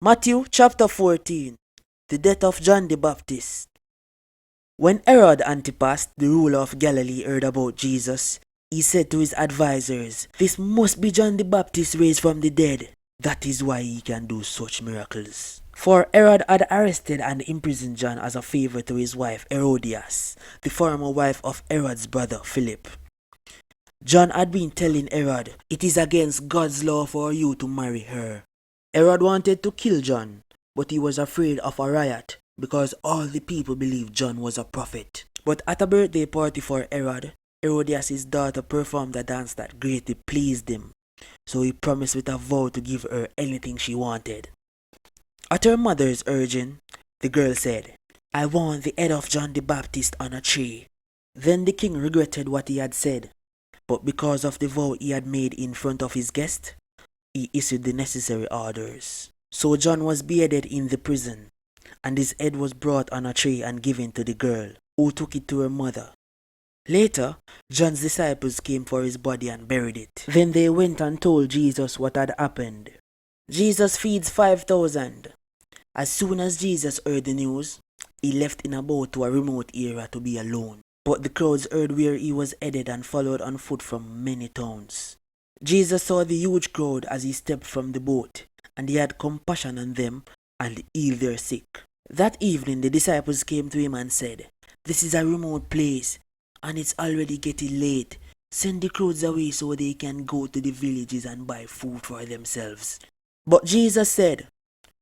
Matthew chapter 14. The death of John the Baptist. When Herod Antipas, the ruler of Galilee, heard about Jesus, he said to his advisers, "This must be John the Baptist raised from the dead. That is why he can do such miracles." For Herod had arrested and imprisoned John as a favor to his wife Herodias, the former wife of Herod's brother Philip. John had been telling Herod, "It is against God's law for you to marry her." Herod wanted to kill John, but he was afraid of a riot because all the people believed John was a prophet. But at a birthday party for Herod, Herodias' daughter performed a dance that greatly pleased him, so he promised with a vow to give her anything she wanted. At her mother's urging, the girl said, "I want the head of John the Baptist on a tree." Then the king regretted what he had said, but because of the vow he had made in front of his guest, he issued the necessary orders. So John was beheaded in the prison, and his head was brought on a tree and given to the girl, who took it to her mother. Later, John's disciples came for his body and buried it. Then they went and told Jesus what had happened. Jesus feeds 5,000. As soon as Jesus heard the news, he left in a boat to a remote area to be alone. But the crowds heard where he was headed and followed on foot from many towns. Jesus saw the huge crowd as he stepped from the boat, and he had compassion on them and healed their sick. That evening the disciples came to him and said, "This is a remote place, and it's already getting late. Send the crowds away so they can go to the villages and buy food for themselves." But Jesus said,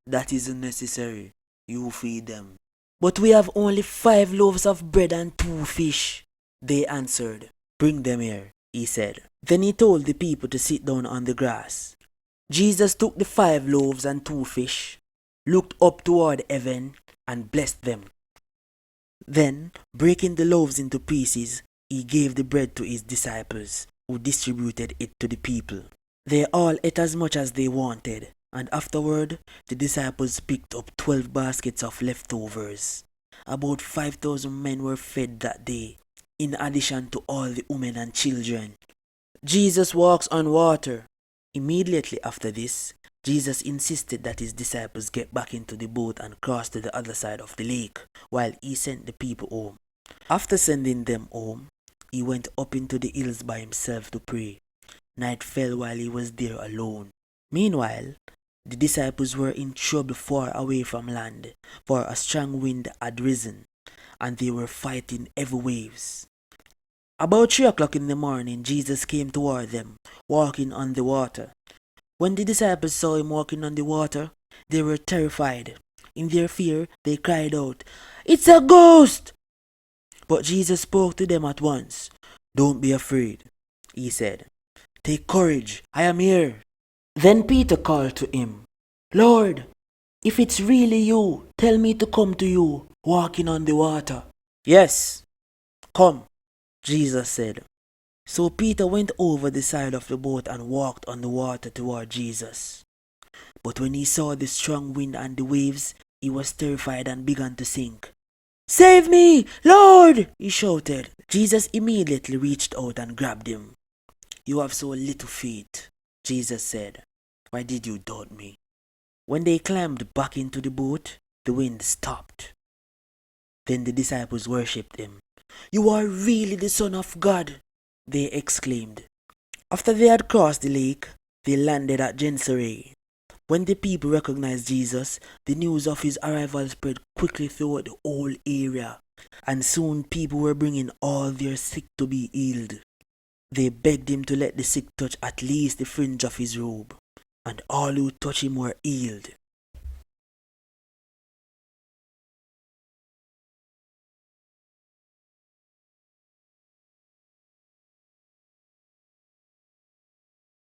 "That isn't necessary. You feed them." "But we have only 5 loaves of bread and 2 fish. They answered. "Bring them here," he said. Then he told the people to sit down on the grass. Jesus took the 5 loaves and 2 fish, looked up toward heaven, and blessed them. Then, breaking the loaves into pieces, he gave the bread to his disciples, who distributed it to the people. They all ate as much as they wanted, and afterward, the disciples picked up 12 baskets of leftovers. About 5,000 men were fed that day, in addition to all the women and children. Jesus walks on water. Immediately after this, Jesus insisted that his disciples get back into the boat and cross to the other side of the lake, while he sent the people home. After sending them home, he went up into the hills by himself to pray. Night fell while he was there alone. Meanwhile, the disciples were in trouble far away from land, for a strong wind had risen, and they were fighting heavy waves. About 3 o'clock in the morning, Jesus came toward them, walking on the water. When the disciples saw him walking on the water, they were terrified. In their fear, they cried out, "It's a ghost!" But Jesus spoke to them at once. "Don't be afraid," he said. "Take courage, I am here." Then Peter called to him, "Lord, if it's really you, tell me to come to you, walking on the water." "Yes, come," Jesus said. So Peter went over the side of the boat and walked on the water toward Jesus. But when he saw the strong wind and the waves, he was terrified and began to sink. "Save me, Lord!" he shouted. Jesus immediately reached out and grabbed him. "You have so little faith," Jesus said. "Why did you doubt me?" When they climbed back into the boat, the wind stopped. Then the disciples worshipped him. "You are really the Son of God," they exclaimed. After they had crossed the lake, they landed at Gennesaret. When the people recognized Jesus, the news of his arrival spread quickly throughout the whole area, and soon people were bringing all their sick to be healed. They begged him to let the sick touch at least the fringe of his robe, and all who touched him were healed.